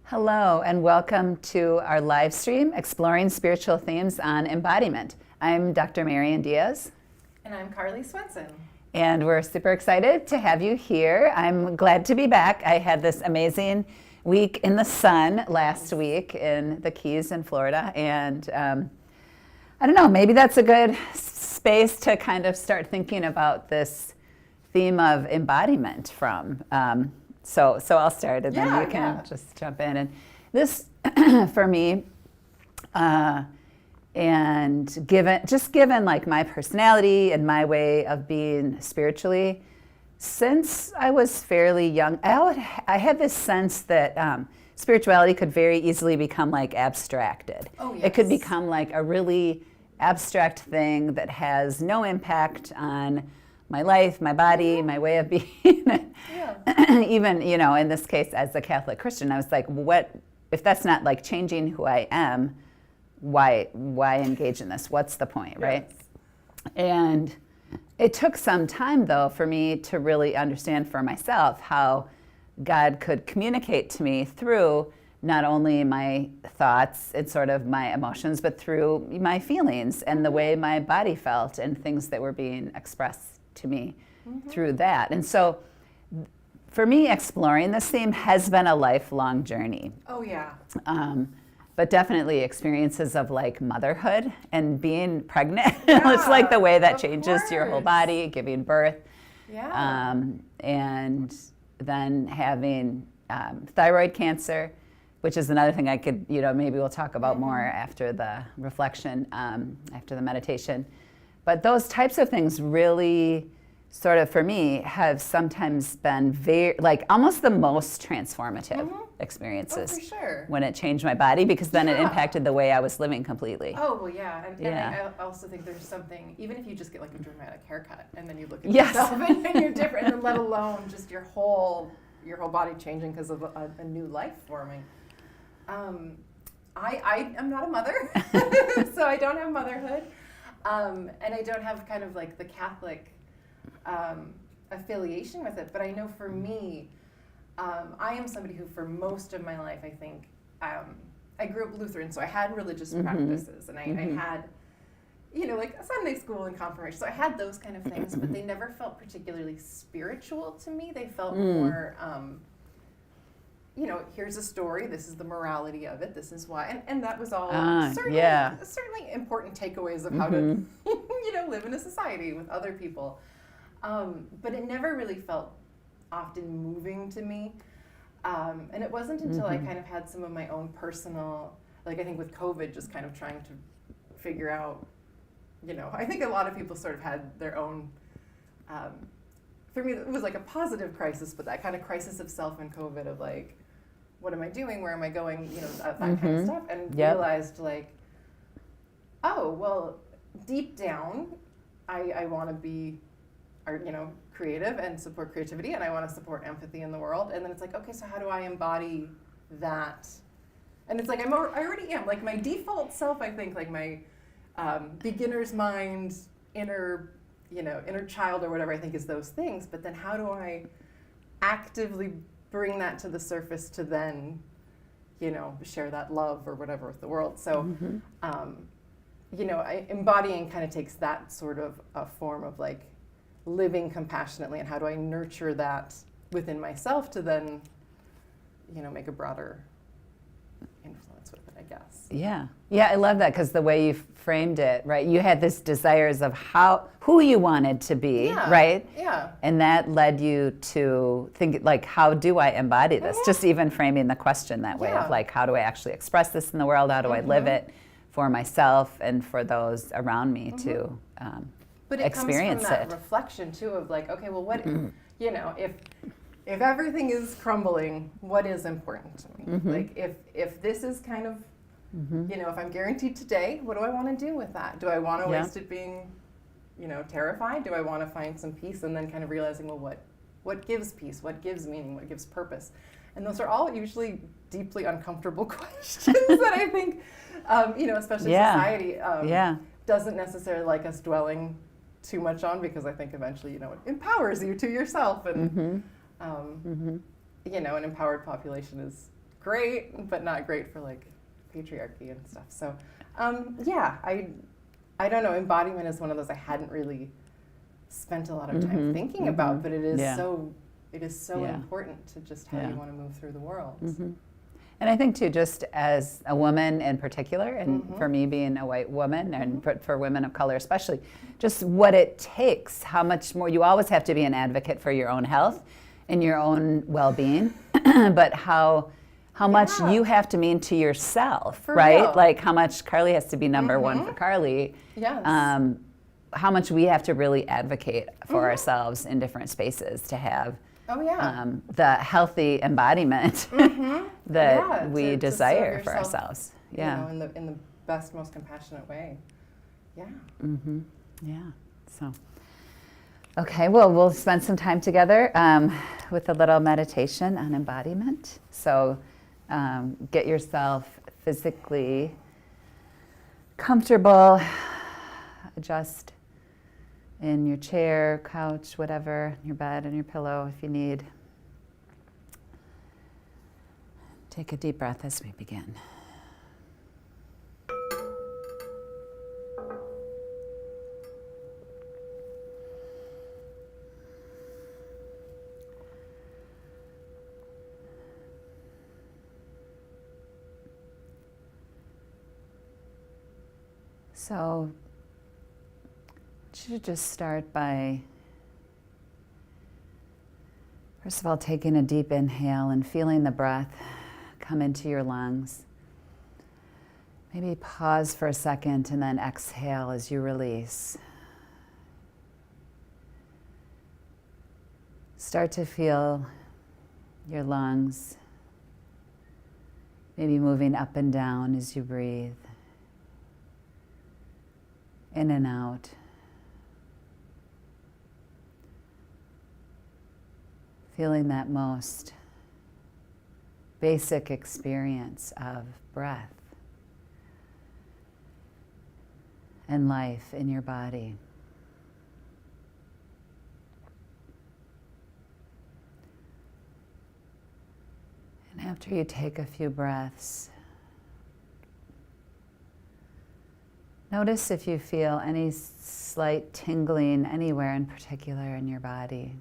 Hello, and welcome to our live stream, Exploring Spiritual Themes on Embodiment. I'm Dr. Marian Diaz. And I'm Carly Swenson. And we're super excited to have you here. I'm glad to be back. I had this amazing week in the sun last week in the Keys in Florida. And I don't know, maybe that's a good space to kind of start thinking about this theme of embodiment from. So I'll start, and then you can just jump in. And this, for me, and given like my personality and my way of being spiritually, since I was fairly young, I had this sense that spirituality could very easily become like abstracted. Oh, yes. It could become like a really abstract thing that has no impact on my life, my body, my way of being. Yeah. Even, in this case, as a Catholic Christian, I was like, what if that's not like changing who I am? Why engage in this? What's the point, right? Yes. And it took some time, though, for me to really understand for myself how God could communicate to me through not only my thoughts and sort of my emotions, but through my feelings and the way my body felt and things that were being expressed to me through that. And so for me, exploring this theme has been a lifelong journey. Oh, yeah. But definitely experiences of like motherhood and being pregnant. It's like the way that changes your whole body, giving birth. Yeah. And then having thyroid cancer, which is another thing I could, maybe we'll talk about more after the reflection, after the meditation. But those types of things really sort of, for me, have sometimes been very, like almost the most transformative experiences. Oh, for sure. When it changed my body, because then it impacted the way I was living completely. Oh, well, yeah. And I also think there's something, even if you just get like a dramatic haircut and then you look at Yes. yourself and you're different, and then let alone just your whole body changing because of a new life forming. I am not a mother, so I don't have motherhood. And I don't have kind of like the Catholic affiliation with it, but I know for me, I am somebody who for most of my life, I think, I grew up Lutheran, so I had religious practices, and I had, like Sunday school and confirmation, so I had those kind of things, but they never felt particularly spiritual to me. They felt more, here's a story, this is the morality of it, this is why, and that was all certainly important takeaways of how to, live in a society with other people. But it never really felt often moving to me. And it wasn't until I kind of had some of my own personal, like I think with COVID, just kind of trying to figure out, I think a lot of people sort of had their own, for me it was like a positive crisis, but that kind of crisis of self in COVID of like, what am I doing? Where am I going? That kind of stuff. And realized like, oh, well, deep down, I want to be, creative and support creativity, and I want to support empathy in the world. And then it's like, okay, so how do I embody that? And it's like, I already am. Like my default self, I think, like my beginner's mind, inner child or whatever, I think is those things. But then how do I actively bring that to the surface to then, share that love or whatever with the world? So, embodying kind of takes that sort of a form of like living compassionately, and how do I nurture that within myself to then, make a broader influence with it, I guess. Yeah, I love that, because the way you framed it, right? You had this desires of who you wanted to be, right? Yeah. And that led you to think, like, how do I embody this? Just even framing the question that way of like, how do I actually express this in the world? How do I live it for myself and for those around me to but it experience comes from that reflection too of like, okay, well, what if everything is crumbling, what is important to me? Like if this is kind of if I'm guaranteed today, what do I want to do with that? Do I want to waste it being terrified? Do I want to find some peace? And then kind of realizing, well, what gives peace? What gives meaning? What gives purpose? And those are all usually deeply uncomfortable questions that I think especially society doesn't necessarily like us dwelling too much on, because I think eventually, it empowers you to yourself, and an empowered population is great, but not great for like patriarchy and stuff. So, yeah, I don't know. Embodiment is one of those I hadn't really spent a lot of time thinking about, but it is so important to just how you want to move through the world. And I think too, just as a woman in particular, and for me being a white woman, and for women of color especially, just what it takes, how much more, you always have to be an advocate for your own health and your own well-being, but how much you have to mean to yourself, For right? real. Like how much Carly has to be number one for Carly. Yes. How much we have to really advocate for ourselves in different spaces to have the healthy embodiment that we to desire serve for yourself, ourselves. You know, in the best, most compassionate way. Yeah. Yeah. So, okay. Well, we'll spend some time together with a little meditation on embodiment. So, get yourself physically comfortable. Adjust in your chair, couch, whatever, your bed and your pillow if you need. Take a deep breath as we begin. So, you should just start by, first of all, taking a deep inhale and feeling the breath come into your lungs. Maybe pause for a second and then exhale as you release. Start to feel your lungs maybe moving up and down as you breathe, in and out. Feeling that most basic experience of breath and life in your body. And after you take a few breaths, notice if you feel any slight tingling anywhere in particular in your body.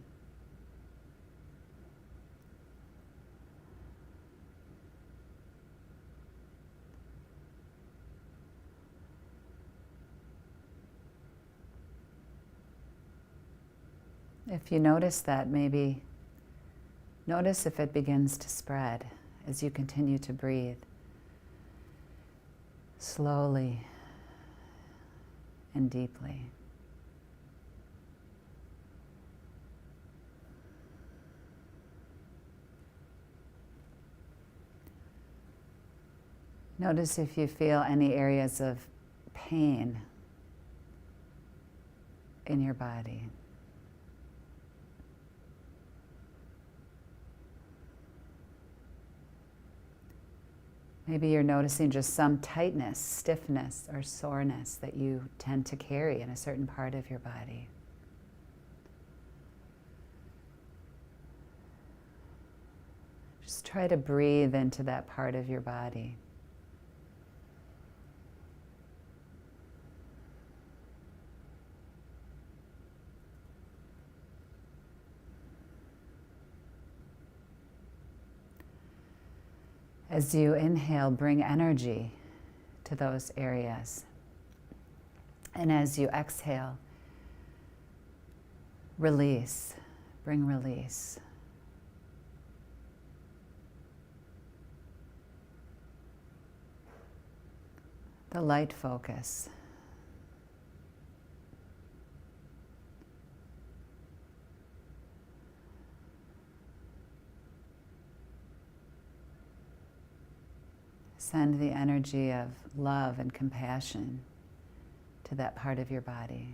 If you notice that, maybe notice if it begins to spread as you continue to breathe slowly and deeply. Notice if you feel any areas of pain in your body. Maybe you're noticing just some tightness, stiffness, or soreness that you tend to carry in a certain part of your body. Just try to breathe into that part of your body. As you inhale, bring energy to those areas. And as you exhale, release, bring release. The light focus. Send the energy of love and compassion to that part of your body.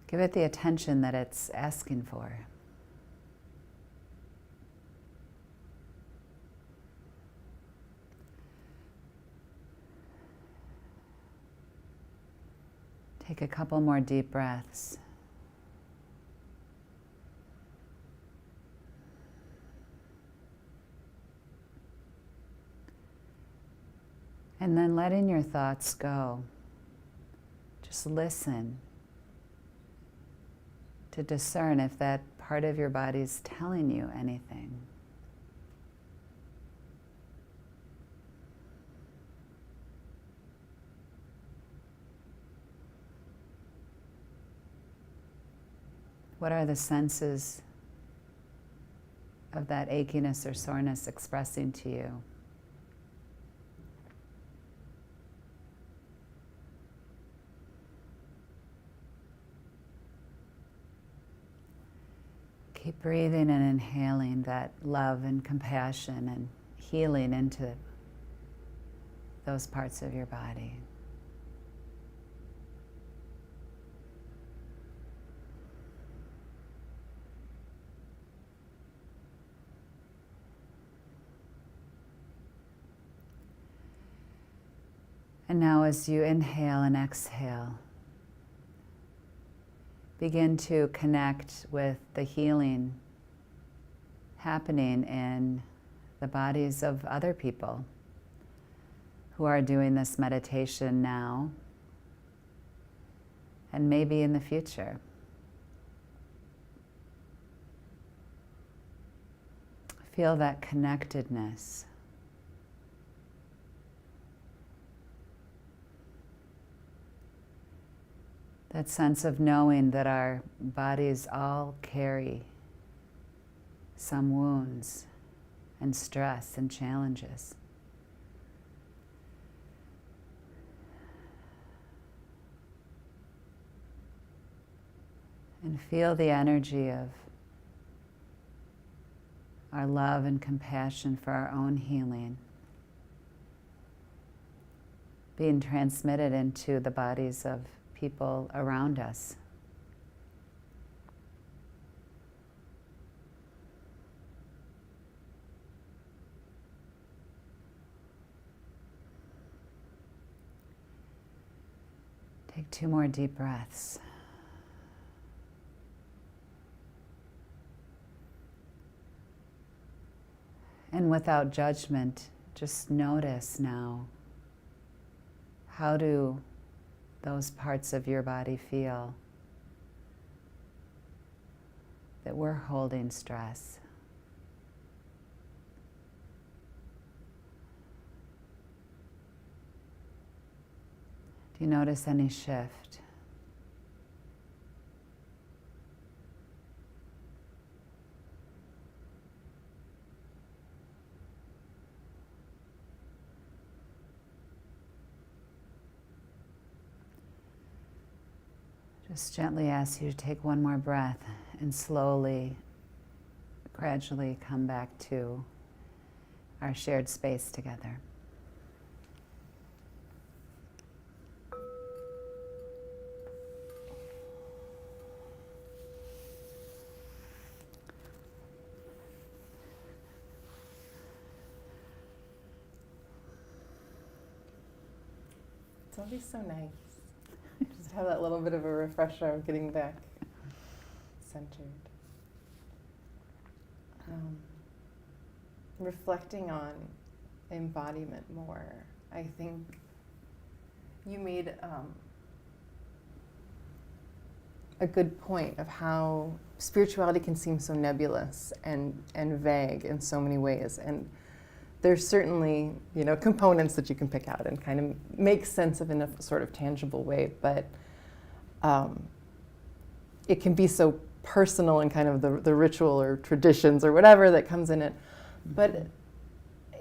Give it the attention that it's asking for. Take a couple more deep breaths. And then letting your thoughts go. Just listen to discern if that part of your body is telling you anything. What are the senses of that achiness or soreness expressing to you? Keep breathing and inhaling that love and compassion and healing into those parts of your body. And now as you inhale and exhale, begin to connect with the healing happening in the bodies of other people who are doing this meditation now and maybe in the future. Feel that connectedness. That sense of knowing that our bodies all carry some wounds and stress and challenges. And feel the energy of our love and compassion for our own healing being transmitted into the bodies of people around us. Take 2 more deep breaths. And without judgment, just notice now, how do those parts of your body feel that we're holding stress? Do you notice any shift? Just gently ask you to take 1 more breath and slowly, gradually come back to our shared space together. It's always so nice. Just have that little bit of a refresher of getting back centered. Reflecting on embodiment more, I think you made a good point of how spirituality can seem so nebulous and vague in so many ways. And there's certainly, components that you can pick out and kind of make sense of in a sort of tangible way, but it can be so personal in kind of the ritual or traditions or whatever that comes in it. But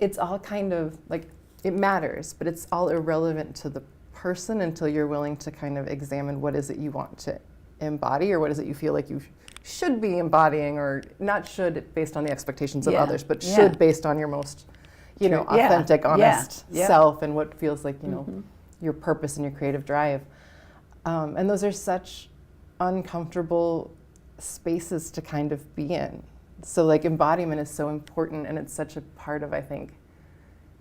it's all kind of like, it matters, but it's all irrelevant to the person until you're willing to kind of examine what is it you want to embody, or what is it you feel like you should be embodying, or not should based on the expectations of others, but should based on your most authentic, honest self, and what feels like, your purpose and your creative drive. And those are such uncomfortable spaces to kind of be in. So like embodiment is so important, and it's such a part of, I think,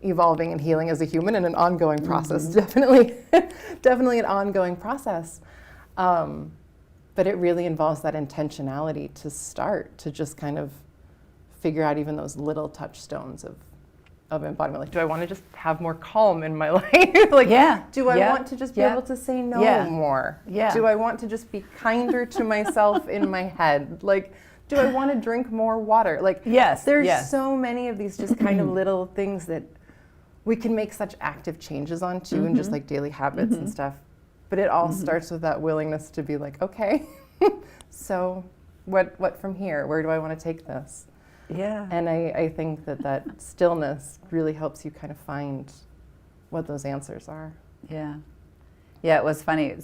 evolving and healing as a human, and an ongoing process, definitely an ongoing process. But it really involves that intentionality to start, to just kind of figure out even those little touchstones of embodiment. Like, do I want to just have more calm in my life? Like, do I want to just be able to say no more? Do I want to just be kinder to myself in my head? Like, do I want to drink more water? Like, there's so many of these just kind of little things that we can make such active changes on too, and just like daily habits and stuff. But it all starts with that willingness to be like, okay, so what from here? Where do I want to take this? Yeah. And I think that stillness really helps you kind of find what those answers are. Yeah. Yeah, it was funny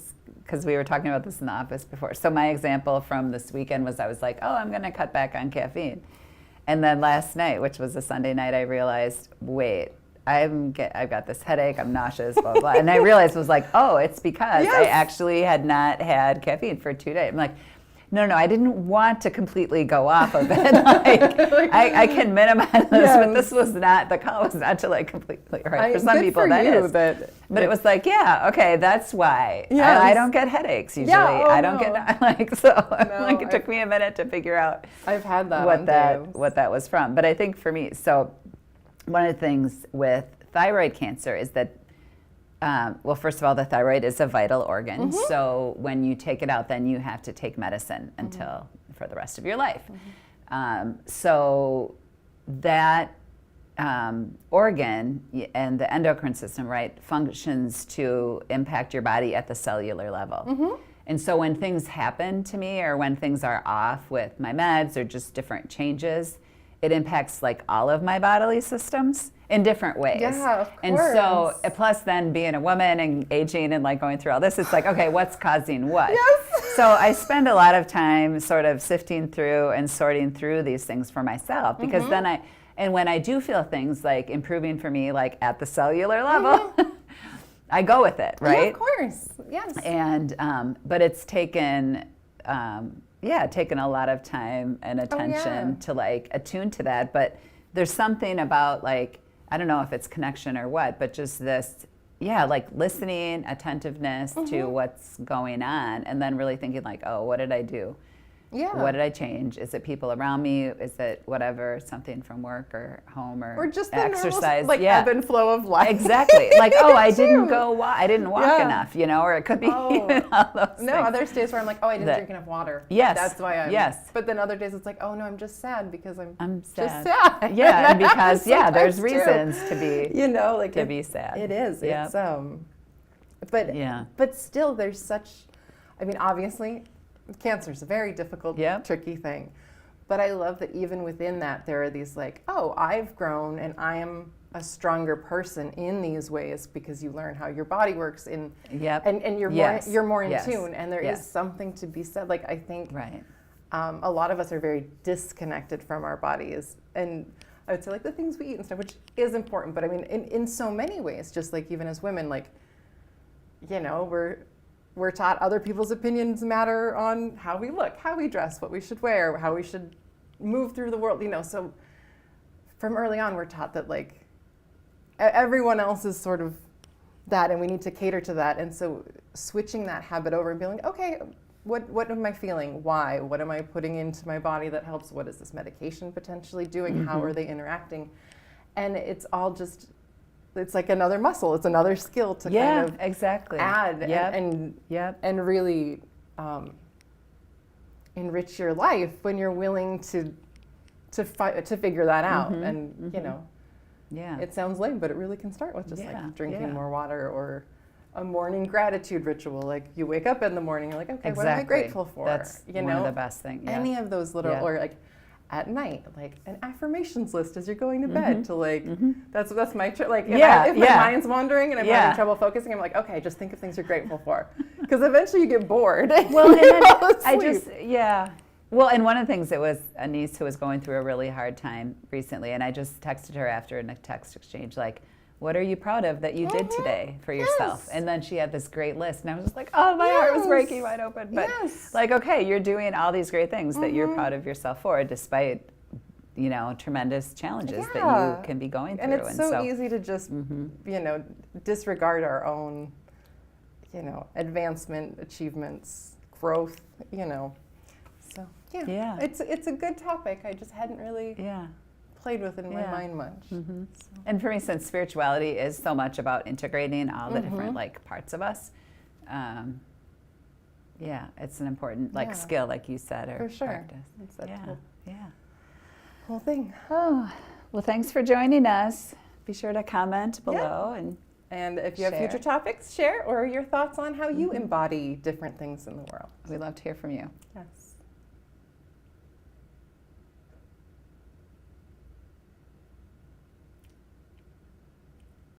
because we were talking about this in the office before. So my example from this weekend was I was like, oh, I'm going to cut back on caffeine. And then last night, which was a Sunday night, I realized, wait, I've got this headache, I'm nauseous, blah, blah, blah. And I realized it was like, oh, it's because I actually had not had caffeine for 2 days. I'm like, no, I didn't want to completely go off of it. Like, I can minimize this, but this was not, the call was not to like completely, right? For some people that is. But it was like, okay, that's why. I don't get headaches usually. I don't get, like, so like it took me a minute to figure out I've had that what that was from. But I think for me, so one of the things with thyroid cancer is that well, first of all, the thyroid is a vital organ. So when you take it out, then you have to take medicine for the rest of your life. So that organ and the endocrine system, right, functions to impact your body at the cellular level. And so when things happen to me or when things are off with my meds or just different changes, it impacts like all of my bodily systems in different ways. Yeah, of course. And so, plus then being a woman and aging and like going through all this, it's like, okay, what's causing what? So I spend a lot of time sort of sifting through and sorting through these things for myself because then and when I do feel things like improving for me, like at the cellular level, I go with it, right? Yeah, of course, yes. And, but it's taken a lot of time and attention to like attune to that. But there's something about like, I don't know if it's connection or what, but just this, like listening, attentiveness to what's going on, and then really thinking like, oh, what did I do? What did I change? Is it people around me? Is it whatever, something from work or home or just the exercise? Normal, like ebb and flow of life. Exactly. Like, oh, I didn't walk enough, or it could be even all those things. No, there's days where I'm like, oh, I didn't drink enough water. That's why I'm. But then other days it's like, oh no, I'm just sad because I'm sad. Just sad. Yeah, and because there's reasons to be to be sad. It is. It's but still there's such, I mean, obviously cancer is a very difficult, tricky thing. But I love that even within that, there are these like, oh, I've grown and I am a stronger person in these ways because you learn how your body works and you're more in tune. And there is something to be said. Like I think a lot of us are very disconnected from our bodies. And I would say like the things we eat and stuff, which is important. But I mean, in so many ways, just like even as women, like, we're taught other people's opinions matter on how we look, how we dress, what we should wear, how we should move through the world, So from early on, we're taught that like everyone else is sort of that, and we need to cater to that. And so switching that habit over and being like, okay, what am I feeling? Why? What am I putting into my body that helps? What is this medication potentially doing? How are they interacting? And it's all just, it's like another muscle. It's another skill to kind of add and really enrich your life when you're willing to figure that out. And it sounds lame, but it really can start with just like drinking more water or a morning gratitude ritual. Like you wake up in the morning, you're like, okay, what am I grateful for? That's one of the best things. Any of those little or like at night, like an affirmations list as you're going to bed to like, that's my trick. Like if my mind's wandering and I'm having trouble focusing, I'm like, okay, just think of things you're grateful for. Because eventually you get bored. Well, and then well, and one of the things, it was a niece who was going through a really hard time recently, and I just texted her after in a text exchange, like, what are you proud of that you did today for yourself? And then she had this great list, and I was just like, oh, my heart was breaking wide open. But like, okay, you're doing all these great things that you're proud of yourself for, despite, tremendous challenges that you can be going through. And it's so easy to just, disregard our own, advancement, achievements, growth, So, it's a good topic. I just hadn't really played with in my mind much. So. And for me, since spirituality is so much about integrating all the different like parts of us, yeah, it's an important like skill, like you said, or for sure. practice. It's that Whole thing. Oh, well, thanks for joining us. Be sure to comment below and if you have share. future topics, share or your thoughts on how you embody different things in the world. We'd love to hear from you. Yes.